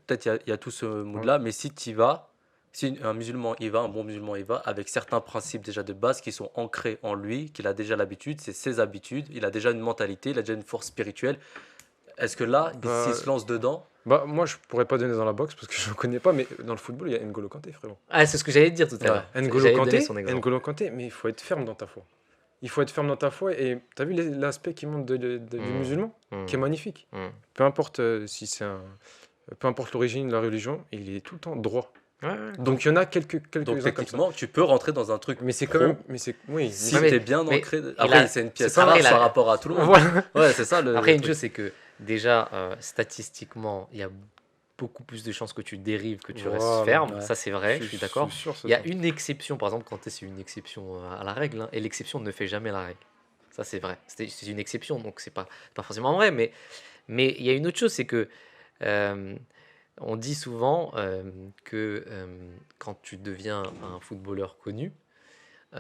peut-être il y a tout ce mood-là, mais si tu y vas, si un musulman y va, un bon musulman y va, avec certains principes déjà de base qui sont ancrés en lui, qu'il a déjà l'habitude, c'est ses habitudes, il a déjà une mentalité, il a déjà une force spirituelle. Est-ce que là, s'il Bah, se lance dedans, moi, je pourrais pas donner dans la boxe parce que je ne connais pas, mais dans le football, il y a N'Golo Kanté, frérot. Ah, c'est ce que j'allais te dire tout à Ouais. l'heure. N'Golo J'allais donner Kanté, son exemple. N'Golo Kanté, mais il faut être ferme dans ta foi. Il faut être ferme dans ta foi et tu as vu l'aspect qui monte du Mmh. musulman, qui est Mmh. magnifique. Mmh. Peu importe si c'est un, peu importe l'origine, la religion, il est tout le temps droit. Ouais, ouais. Donc il y en a quelques donc uns comme ça. techniquement, tu peux rentrer dans un truc Mais c'est pro quand même, mais c'est, oui, si Ouais, mais- tu es bien mais ancré. il Après, a- c'est une pièce c'est pas rare vrai, il a- par rapport à tout le monde. voilà. Ouais, c'est ça le Après, une truc. chose, c'est que déjà, statistiquement, il y a beaucoup plus de chances que tu dérives, que tu restes Voilà. ferme. Ouais. Ça, c'est vrai, je suis d'accord. sûr, c'est Il y a ça. une exception, par exemple, quand c'est une exception à la règle, hein, et l'exception ne fait jamais la règle. Ça, c'est vrai. C'est une exception, donc c'est pas forcément vrai. Mais il y a une autre chose, c'est que euh, on dit souvent que quand tu deviens un footballeur connu, tu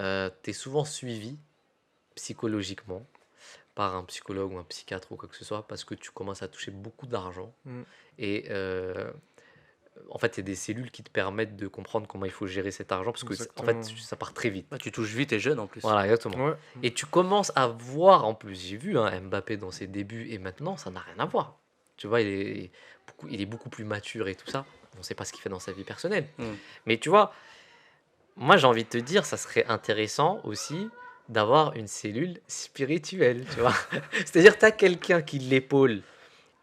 es souvent suivi psychologiquement par un psychologue ou un psychiatre ou quoi que ce soit parce que tu commences à toucher beaucoup d'argent. Mm. Et en fait, il y a des cellules qui te permettent de comprendre comment il faut gérer cet argent parce que en fait, Exactement. ça part très vite. Bah, tu touches vite et jeune en plus. Voilà, exactement. Ouais. Et tu commences à voir en plus, j'ai vu hein, Mbappé dans ses débuts et maintenant, ça n'a rien à voir. Tu vois, il est beaucoup plus mature et tout ça. On ne sait pas ce qu'il fait dans sa vie personnelle. Mm. Mais tu vois, moi j'ai envie de te dire, ça serait intéressant aussi d'avoir une cellule spirituelle, tu vois. C'est-à-dire, tu as quelqu'un qui l'épaule.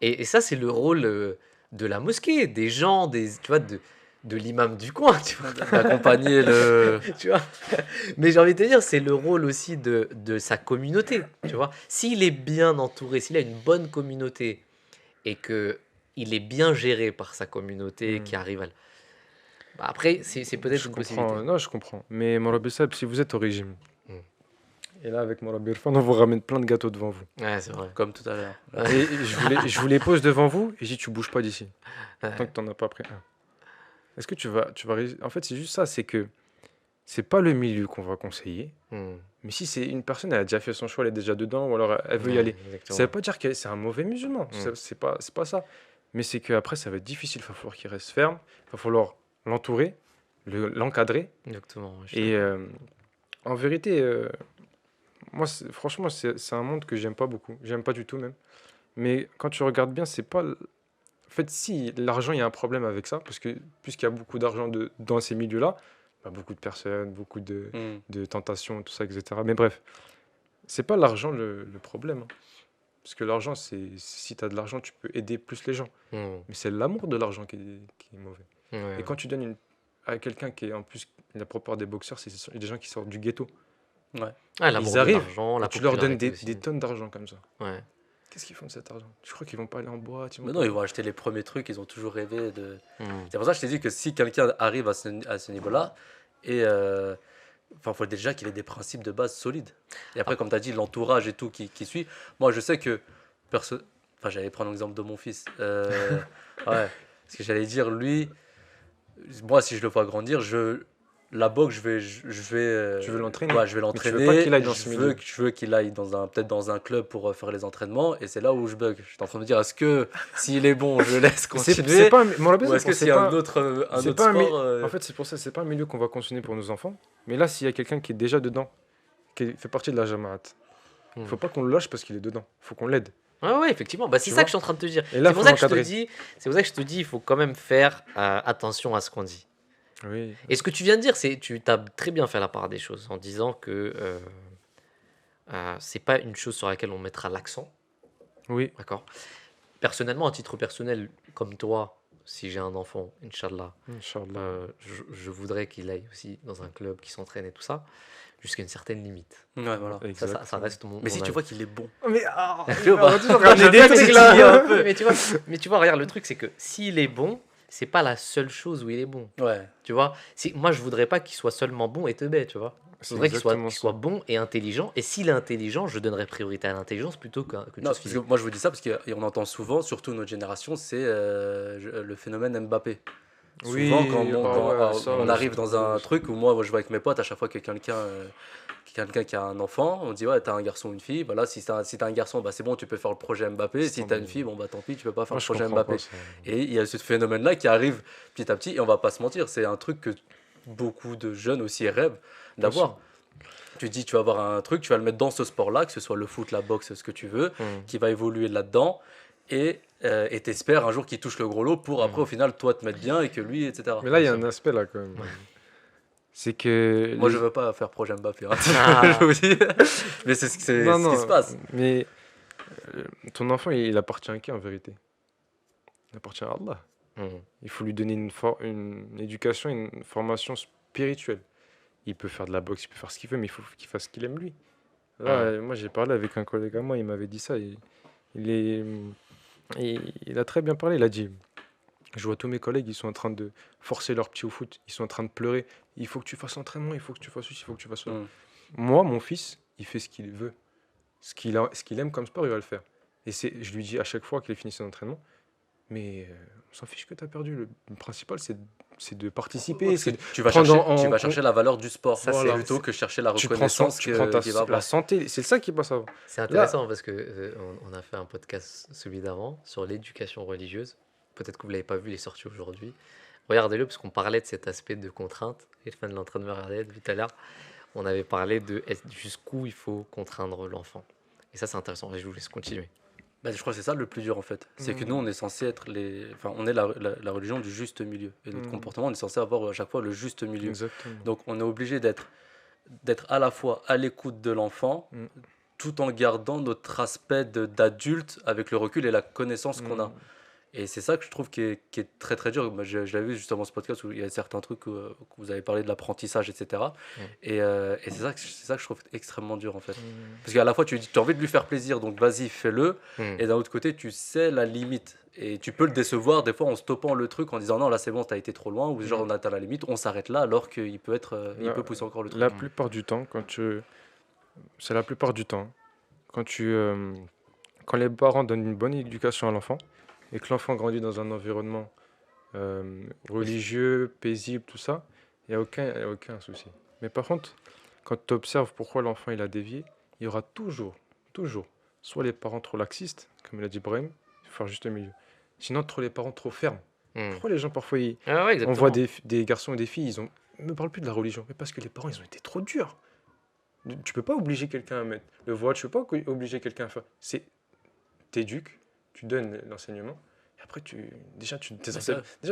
Et ça, c'est le rôle de la mosquée, des gens, tu vois, de l'imam du coin, tu vois. D'accompagner le. Tu vois. Mais j'ai envie de te dire, c'est le rôle aussi de sa communauté, tu vois. S'il est bien entouré, s'il a une bonne communauté et que il est bien géré par sa communauté qui arrive à... Bah, après, c'est peut-être Je une comprends. possibilité. Non, je comprends. Mais Morabi Sab, si vous êtes au régime, Mm. et là avec Morabi Irfan, on vous ramène plein de gâteaux devant vous. Ouais, c'est vrai. Comme tout à l'heure. Et je vous les pose devant vous et je dis tu bouges pas d'ici. Ouais. Tant que t'en as pas pris un. Est-ce que tu vas En fait, c'est juste ça, c'est que c'est pas le milieu qu'on va conseiller. Mm. Mais si c'est une personne, elle a déjà fait son choix, elle est déjà dedans, ou alors elle veut y Ouais, aller. exactement. Ça veut pas dire que c'est un mauvais musulman. Mm. C'est pas ça. Mais c'est qu'après, ça va être difficile. Il va falloir qu'il reste ferme. Il va falloir l'entourer, l'encadrer. Exactement. Ouais, je suis Et d'accord. en vérité, moi, franchement, c'est un monde que j'aime pas beaucoup. J'aime pas du tout même. Mais quand tu regardes bien, c'est pas. En fait, si l'argent, il y a un problème avec ça, parce que puisqu'il y a beaucoup d'argent dans ces milieux-là, bah, beaucoup de personnes, beaucoup Mm. de tentations, tout ça, etc. Mais bref, c'est pas l'argent le problème, hein. Parce que l'argent, si tu as de l'argent, tu peux aider plus les gens. Mm. Mais c'est l'amour de l'argent qui est mauvais. Ouais, Et quand tu donnes à quelqu'un qui est en plus, la plupart des boxeurs, c'est des gens qui sortent du ghetto. Ah, l'amour Ils de arrivent, l'argent, la et tu leur donnes popularité aussi. des tonnes d'argent comme ça. Ouais. Qu'est-ce qu'ils font de cet argent? Tu crois qu'ils vont pas aller en boîte? Mais non, ils vont acheter les premiers trucs, ils ont toujours rêvé de. Mm. C'est pour ça que je t'ai dit que si quelqu'un arrive à ce niveau-là, et enfin, faut déjà qu'il ait des principes de base solides. Et après, comme tu as dit, l'entourage et tout qui suit. Moi, je sais que enfin, j'allais prendre l'exemple de mon fils. Ouais, parce que j'allais dire, lui, moi, si je le vois grandir, la boxe, je vais, Tu veux l'entraîner? ouais, je vais Mais tu veux l'entraîner. pas qu'il aille dans ce milieu. Je veux qu'il aille peut-être dans un club pour faire les entraînements. Et c'est là où je bug. Je suis en train de me dire, est-ce que s'il est bon, je laisse continuer, C'est pas mon ou est-ce que c'est un autre c'est autre pas un mi- sport En fait, c'est pour ça, c'est pas un milieu qu'on va continuer pour nos enfants. Mais là, s'il y a quelqu'un qui est déjà dedans, qui fait partie de la Jamaat, Mm. faut pas qu'on le lâche parce qu'il est dedans. Faut qu'on l'aide. Ouais, ouais, effectivement. Bah, c'est Tu ça vois? que je suis en train de te dire. Et là, C'est faut pour ça que je te l'encadrer. dis, c'est pour ça que je te dis, il faut quand même faire attention à ce qu'on dit. Oui. Et ce que tu viens de dire, c'est tu as très bien fait la part des choses en disant que c'est pas une chose sur laquelle on mettra l'accent, Oui. d'accord? Personnellement, à titre personnel, comme toi, si j'ai un enfant, Inch'Allah, Inch'Allah. je voudrais qu'il aille aussi dans un club qui s'entraîne et tout ça, jusqu'à une certaine limite. Ouais, voilà. Ça Exactement. reste mon Mais si mon tu avis. vois qu'il est bon. Mais Tu vois, bah, toujours j'ai ramener des un peu trucs, titillé là. un peu. Mais tu vois, regarde, le truc, c'est que s'il est bon, c'est pas la seule chose où il est bon. Ouais. Tu vois, moi, je voudrais pas qu'il soit seulement bon et teubé, tu vois. Je C'est voudrais exactement qu'il soit ça. bon et intelligent. Et s'il est intelligent, je donnerais priorité à l'intelligence plutôt qu'une Non, chose parce que physique. moi je vous dis ça parce qu'on entend souvent, surtout notre génération, c'est le phénomène Mbappé. Souvent, quand, Oui, ah ouais, ça, on laisse arrive dans tomber. un truc où moi je vois avec mes potes, à chaque fois que quelqu'un qui a un enfant, on dit ouais, t'as un garçon ou une fille, bah là, si t'as un garçon, bah c'est bon, tu peux faire le projet Mbappé. Laisse Si t'as une tomber. fille, bon bah tant pis, tu peux pas faire Moi, le je projet comprends pas Mbappé. ça. Et il y a ce phénomène-là qui arrive petit à petit, et on va pas se mentir, c'est un truc que beaucoup de jeunes aussi rêvent Bien sûr. d'avoir. Tu dis, tu vas avoir un truc, tu vas le mettre dans ce sport-là, que ce soit le foot, la boxe, ce que tu veux, qui va évoluer là-dedans, et t'espères un jour qu'il touche le gros lot pour après, au final, toi te mettre bien et que lui, etc. Mais là, il y a Bien un sûr. aspect là quand même. C'est que Moi, les... je veux pas faire projet Mbappé, hein, Ah. je vous dis. Mais c'est Non, ce qui se non, passe. mais ton enfant, il appartient à qui en vérité? Il appartient à Allah. Mhm. Il faut lui donner une éducation, une formation spirituelle. Il peut faire de la boxe, il peut faire ce qu'il veut, mais il faut qu'il fasse ce qu'il aime lui. Là, moi j'ai parlé avec un collègue à moi, il m'avait dit ça. Il est, il a très bien parlé. Il a dit, je vois tous mes collègues, ils sont en train de forcer leurs petits au foot, ils sont en train de pleurer. Il faut que tu fasses l'entraînement, il faut que tu fasses ceci, il faut que tu fasses cela. Mm. Moi, mon fils, il fait ce qu'il veut. Ce qu'il aime comme sport, il va le faire. Et je lui dis à chaque fois qu'il finit son entraînement, mais on s'en fiche que tu as perdu. Le principal, c'est de participer. Parce que C'est tu vas prendre chercher, tu vas chercher la valeur du sport, Ça, Voilà. plutôt que chercher la tu prends reconnaissance tu prends qu'il va la avoir. santé. C'est ça qui passe avant. C'est intéressant parce que on a fait un podcast, celui d'avant, sur l'éducation religieuse. Peut-être que vous l'avez pas vu, il est sorti aujourd'hui. Regardez-le parce qu'on parlait de cet aspect de contrainte. Et le fan de l'entraînement de me regarder depuis tout à l'heure. On avait parlé de jusqu'où il faut contraindre l'enfant. Et ça, c'est intéressant. Et je vous laisse continuer. Bah, je crois que c'est ça le plus dur en fait. C'est que nous, on est censé être Enfin, on est la religion du juste milieu. Et notre comportement, on est censé avoir à chaque fois le juste milieu. Exactement. Donc, on est obligé d'être à la fois à l'écoute de l'enfant, Mm. tout en gardant notre aspect d'adulte avec le recul et la connaissance qu'on a. Et c'est ça que je trouve qui est très très dur. Moi, je l'avais vu justement ce podcast où il y a certains trucs où vous avez parlé de l'apprentissage, etc. Et c'est ça, c'est ça que je trouve extrêmement dur en fait. Parce qu'à la fois, tu as envie de lui faire plaisir, donc vas-y, fais-le. Et d'un autre côté, tu sais la limite. Et tu peux le décevoir des fois en stoppant le truc, en disant non, là c'est bon, t'as été trop loin, ou genre on atteint la limite, on s'arrête là, alors qu'il peut être, il La- peut pousser encore le truc. La plupart du temps, c'est la plupart du temps, quand quand les parents donnent une bonne éducation à l'enfant et que l'enfant grandit dans un environnement religieux, paisible, tout ça, il n'y a aucun souci. Mais par contre, quand tu observes pourquoi l'enfant il a dévié, il y aura toujours, soit les parents trop laxistes, comme il a dit Brahim, il faut faire juste le milieu. Sinon, trop les parents trop fermes. Pourquoi les gens parfois Ah ouais, on exactement. voit des garçons et des filles, ils me parlent plus de la religion, mais parce que les parents ils ont été trop durs. Tu peux pas obliger quelqu'un à mettre le voile, tu peux pas obliger quelqu'un à faire. T'éduques, tu donnes l'enseignement, et après déjà t'es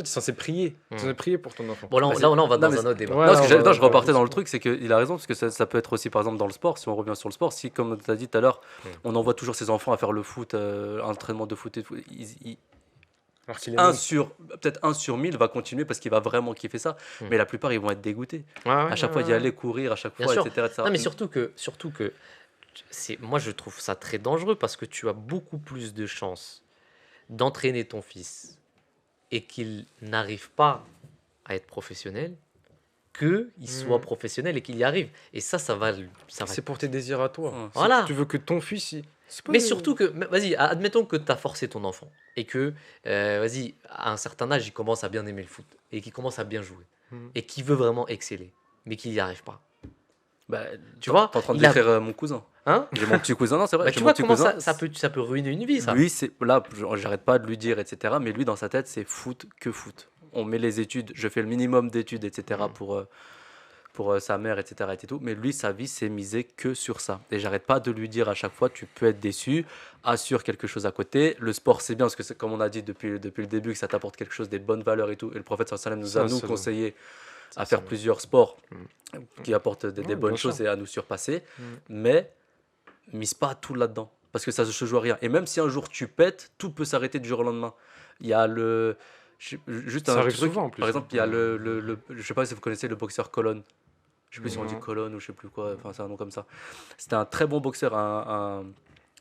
censé prier, t'es censé prier pour ton enfant. Bon, là, Bah, on va non, dans mais un autre débat. Ouais, non, parce là, que on va- je repartais on va- dans le truc, c'est qu'il a raison, parce que ça peut être aussi, par exemple, dans le sport, si on revient sur le sport, si, comme tu as dit tout à l'heure, on envoie toujours ses enfants à faire le foot, entraînement de foot, Alors qu'il est peut-être 1 sur 1000 va continuer parce qu'il va vraiment kiffer ça, mais la plupart, ils vont être dégoûtés. Ouais, ouais, À chaque ouais, fois, ouais. y aller, courir, à chaque Bien fois, sûr. etc. Non, mais surtout que moi, je trouve ça très dangereux parce que tu as beaucoup plus de chances d'entraîner ton fils et qu'il n'arrive pas à être professionnel qu'il soit professionnel et qu'il y arrive. Et ça va. C'est pour tes désirs à toi. Ouais. Voilà. Tu veux que ton fils c'est pas Mais surtout que, vas-y, admettons que tu as forcé ton enfant et que, vas-y, à un certain âge, il commence à bien aimer le foot et qu'il commence à bien jouer et qu'il veut vraiment exceller, mais qu'il n'y arrive pas. Bah, Tu vois, t'es en train de il a- décrire mon cousin. Hein? J'ai mon petit cousin, non, c'est vrai. Bah, j'ai tu mon vois petit comment cousin. ça peut ruiner une vie, ça. Lui, là, j'arrête pas de lui dire, etc. Mais lui, dans sa tête, c'est foot que foot. On met les études, je fais le minimum d'études, etc. pour sa mère, etc. Et tout. Mais lui, sa vie, c'est misé que sur ça. Et j'arrête pas de lui dire à chaque fois, tu peux être déçu, assure quelque chose à côté. Le sport, c'est bien, parce que comme on a dit depuis le début, que ça t'apporte quelque chose, des bonnes valeurs et tout. Et le prophète sallallahu alayhi wa sallam nous a, Ça, nous, c'est bon. conseillé à Ça, faire c'est plusieurs sports Mm. qui apportent des Ouais, bonnes bien sûr. choses et à nous surpasser. Mm. Mais mise pas tout là-dedans. Parce que ça se joue à rien. Et même si un jour tu pètes, tout peut s'arrêter du jour au lendemain. Il y a le. Juste Ça un arrive truc. souvent en plus. Par exemple, il y a je sais pas si vous connaissez le boxeur Colon. Je sais plus si on dit Non. Colon ou je sais plus quoi. Enfin, c'est un nom comme ça. C'était un très bon boxeur,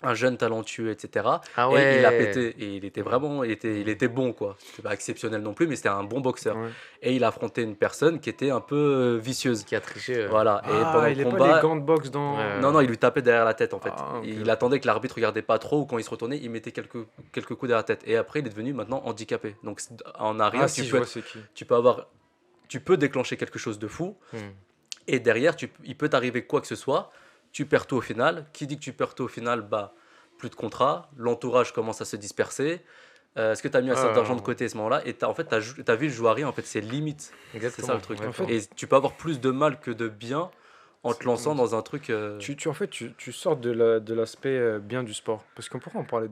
un jeune talentueux, etc. Ah Et il a ouais. pété. Et il était vraiment. Il était bon, quoi. C'était pas exceptionnel non plus, mais c'était un bon boxeur. Ouais. Et il a affronté une personne qui était un peu vicieuse. Qui a triché. Voilà. Et pendant Ah, le il est pas les combat. gants de boxe dans. Ouais. Non, non, il lui tapait derrière la tête en fait. Ah, ok. Il attendait que l'arbitre regardait pas trop ou quand il se retournait, il mettait quelques coups derrière la tête. Et après, il est devenu maintenant handicapé. Donc en arrière, Ah, si, je vois c'est qui. tu peux déclencher quelque chose de fou. Hmm. Et derrière, il peut t'arriver quoi que ce soit. Tu perds tout au final. Qui dit que tu perds tout au final, bah plus de contrat. L'entourage commence à se disperser. Est-ce que tu as mis assez Ah. d'argent de côté à ce moment-là? Et en fait, ta vie ne joue à rien. En fait, c'est limite. C'est ça le truc. Exactement. En fait, Et tu peux avoir plus de mal que de bien en te lançant Exactement. dans un truc. En fait, tu sors de l'aspect bien du sport. Parce qu'on pourra en parler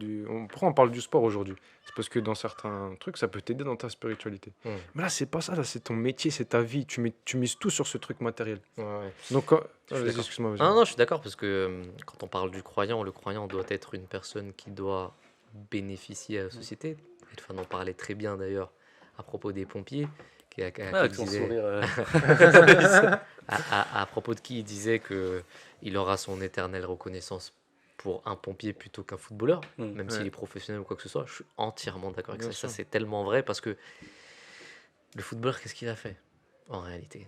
pourquoi on parle du sport aujourd'hui? C'est parce que dans certains trucs, ça peut t'aider dans ta spiritualité. Hmm. Mais là, c'est pas ça. Là, c'est ton métier, c'est ta vie. Tu mises tout sur ce truc matériel. Ouais, ouais. Donc, Je suis vas-y, d'accord. excuse-moi. vas-y. Ah non, je suis d'accord parce que quand on parle du croyant, le croyant doit être une personne qui doit bénéficier à la société. Et Fan en parlait très bien d'ailleurs à propos des pompiers, qui avec son disait, sourire. à propos de qui il disait que il aura son éternelle reconnaissance pour un pompier plutôt qu'un footballeur, même Ouais. s'il est professionnel ou quoi que ce soit. Je suis entièrement d'accord avec Bien ça. Ça, sûr. c'est tellement vrai parce que le footballeur, qu'est-ce qu'il a fait en réalité,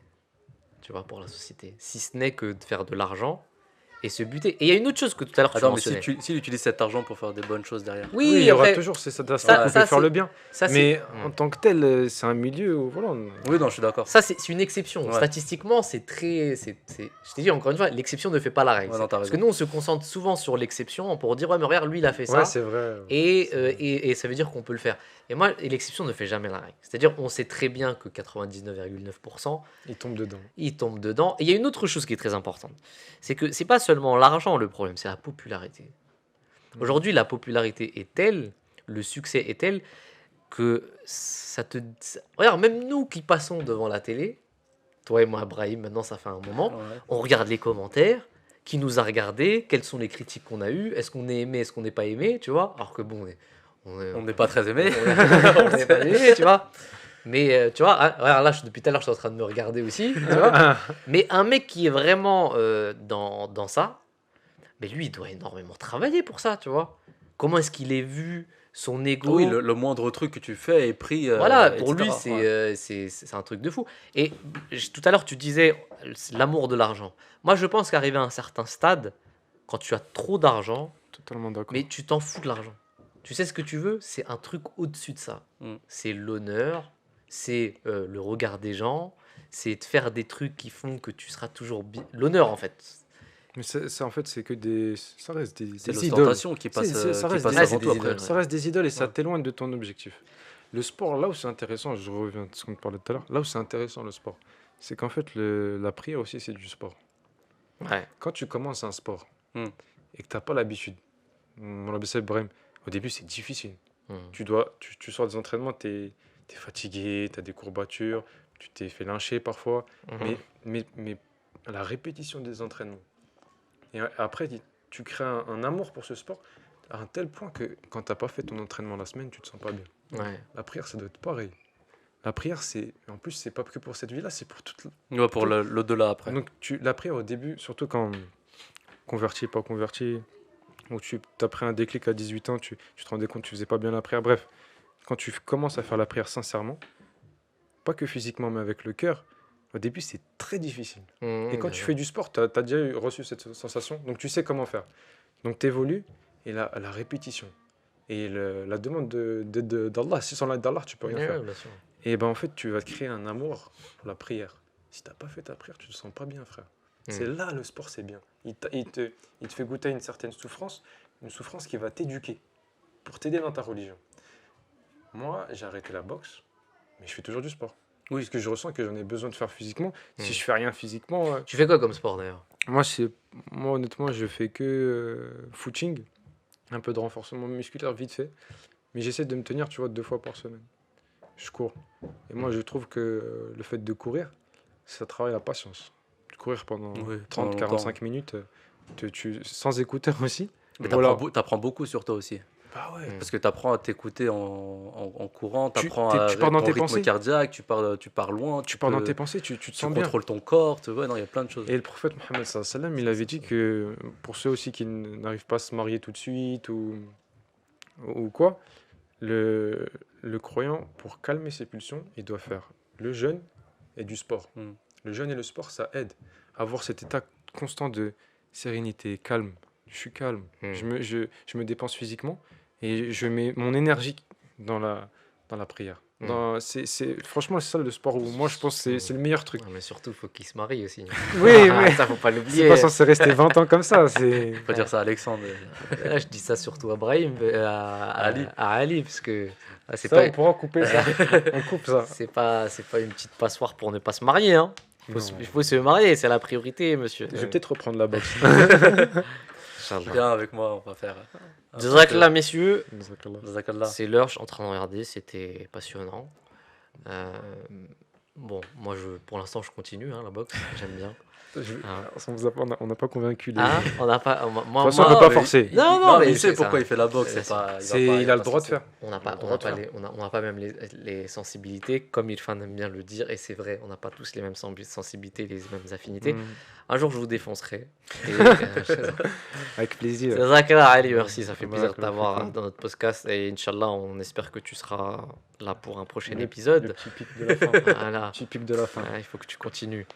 tu vois, pour la société? Si ce n'est que de faire de l'argent et se buter. Et il y a une autre chose que tout à l'heure tu Attends, mais mentionnais. s'il utilise cet argent pour faire des bonnes choses derrière. Oui, il Oui, y aura après, toujours ça ça, couper ça, faire le c'est- bien. ça, c'est- Mais Hmm. en tant que tel, c'est un milieu où, voilà, Oui, non, je suis d'accord. Ça, c'est une exception. Ouais. Statistiquement, c'est très. Je t'ai dit encore une fois, l'exception ne fait pas la règle. Ouais, non, t'as Parce que raison. nous, on se concentre souvent sur l'exception pour dire, ouais, mais regarde, lui, il a fait ça. ouais, c'est vrai. Et ça veut dire qu'on peut le faire. Et moi, l'exception ne fait jamais la règle. C'est-à-dire, on sait très bien que 99,9%, Il tombe dedans. ils tombent dedans. Et il y a une autre chose qui est très importante. C'est que c'est pas seulement l'argent le problème, c'est la popularité. Aujourd'hui, la popularité est telle, le succès est tel, que regarde, même nous qui passons devant la télé, toi et moi, Brahim, maintenant ça fait un moment, Ouais. on regarde les commentaires, qui nous a regardé, quelles sont les critiques qu'on a eues, est-ce qu'on est aimé, est-ce qu'on n'est pas aimé, tu vois. Alors que bon, On n'est pas très aimé. on n'est pas aimé, tu vois. Mais tu vois, hein, regarde, là, depuis tout à l'heure, je suis en train de me regarder aussi, tu vois. Mais un mec qui est vraiment dans ça, mais lui, il doit énormément travailler pour ça, tu vois. Comment est-ce qu'il est vu, son ego? Oui, le moindre truc que tu fais est pris. Voilà, pour etc. lui, c'est Ouais. c'est un truc de fou. Et tout à l'heure, tu disais l'amour de l'argent. Moi, je pense qu'arriver à un certain stade, quand tu as trop d'argent, Totalement d'accord. mais tu t'en fous de l'argent. Tu sais ce que tu veux? C'est un truc au-dessus de ça. Mm. C'est l'honneur, c'est le regard des gens, c'est de faire des trucs qui font que tu seras toujours bien. L'honneur, en fait. Mais ça, en fait, c'est que des. Ça reste C'est des idoles. l'ostentation qui passe, ça qui reste passe des- Ouais, avant c'est tout des après. idoles, Ça reste des idoles et ça Ouais. t'éloigne de ton objectif. Le sport, là où c'est intéressant, je reviens à ce qu'on parlait tout à l'heure, là où c'est intéressant le sport, c'est qu'en fait, la prière aussi, c'est du sport. Ouais. Quand tu commences un sport Hmm. et que tu n'as pas l'habitude, mon Abdel Brahim, au début, c'est difficile. Hmm. Tu sors des entraînements, tu es fatigué, tu as des courbatures, tu t'es fait lyncher parfois, Mhm. mais la répétition des entraînements. Et après, tu crées un amour pour ce sport à un tel point que quand tu n'as pas fait ton entraînement la semaine, tu te sens pas bien. Ouais. La prière, ça doit être pareil. La prière, en plus, c'est pas que pour cette vie-là, c'est pour toute. Ouais, pour l'au-delà après. Donc, la prière au début, surtout quand converti, pas converti, ou tu as pris un déclic à 18 ans, tu te rendais compte que tu faisais pas bien la prière. Bref, quand tu commences à faire la prière sincèrement, pas que physiquement, mais avec le cœur, au début, c'est très difficile. Mhm, Et quand bien tu sûr. fais du sport, tu as déjà reçu cette sensation, donc tu sais comment faire. Donc tu évolues, et la répétition, et la demande d'Allah, si sans l'aide d'Allah, tu peux rien Ouais, faire. bien sûr. Et ben en fait, tu vas te créer un amour pour la prière. Si t'as pas fait ta prière, tu te sens pas bien, frère. C'est là le sport, c'est bien. Il te fait goûter à une certaine souffrance, une souffrance qui va t'éduquer, pour t'aider dans ta religion. Moi, j'ai arrêté la boxe, mais je fais toujours du sport. Oui, ce que je ressens que j'en ai besoin de faire physiquement. Si Hmm. je fais rien physiquement, Tu fais quoi comme sport d'ailleurs? moi, moi, honnêtement, je fais que footing, un peu de renforcement musculaire vite fait. Mais j'essaie de me tenir, tu vois, 2 fois par semaine. Je cours. Et moi, je trouve que le fait de courir, ça travaille la patience. Courir pendant Oui, pendant 30, longtemps. 45 minutes, sans écouteur aussi. Mais Voilà. t'apprends beaucoup sur toi aussi. Bah ouais. Hmm. Parce que t'apprends à t'écouter en courant, Tu- t'apprends tu pars dans ton tes rythme pensées. cardiaque, tu pars loin, Tu pars dans peux- tes pensées, tu te tu sens bien. contrôles ton corps, tu vois, non, il y a plein de choses. Et le prophète Mohammed sallallahu alayhi wa sallam, il avait dit que pour ceux aussi qui n'arrivent pas à se marier tout de suite ou quoi, le, le croyant, pour calmer ses pulsions, il doit faire le jeûne et du sport. Mm. Le jeûne et le sport, ça aide à avoir cet état constant de sérénité, calme. Je suis calme, Hmm. je me dépense physiquement et je mets mon énergie dans la prière. Mm. Franchement, c'est ça le sport où moi je pense que c'est le meilleur truc. Ouais, mais surtout, faut qu'il se marie aussi. Oui, mais Ça, faut pas c'est l'oublier. pas censé rester 20 ans comme ça. C'est... Faut dire ça à Alexandre. Là, je dis ça surtout à Brahim, Ali. à Ali, parce que c'est Ça, pas, on pourra couper ça. On coupe ça. c'est pas une petite passoire pour ne pas se marier. Hein. Non. Il faut se marier, c'est la priorité, monsieur. Je vais peut-être reprendre la boxe. Inch'Allah. Viens avec moi, on va faire. Jazakallah, messieurs. Jazakallah. C'est l'heure, je suis en train de regarder, c'était passionnant. Euh, bon, moi, pour l'instant, je continue hein, la boxe, j'aime bien. Ah. On n'a pas convaincu les... Ah, on n'a pas. De toute façon, on ne peut pas forcer. Non, mais il sait c'est pourquoi ça. il fait la boxe. C'est- C'est pas, Il a le droit de faire. On n'a pas, On on va n'a pas, faire. on n'a pas même les sensibilités, comme Irfan aime bien le dire, et c'est vrai, on n'a pas tous les mêmes sensibilités, les mêmes affinités. Mm. Un jour, je vous défoncerai. Et, Avec plaisir. Jazakallah, Ali, merci, ça fait plaisir de Barakallah t'avoir fikum. dans notre podcast, et Inch'Allah, on espère que tu seras là pour un prochain Le épisode. petit pic de la fin. Voilà. Petit pic de la fin. Ah, il faut que tu continues.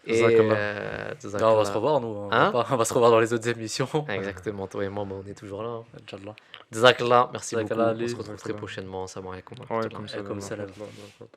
Et, Jazakallah. Non, on va se Jazakallah. revoir, nous. On Hein va pas se revoir dans les autres émissions. Exactement, toi et moi, bah, on est toujours là. hein. Inch'Allah. Jazakallah, merci beaucoup. Jazakallah, On se Ali. retrouve très Jazakallah. prochainement. Salam alaikum. Ouais, comme ça. Comme ça, là. Barakallah.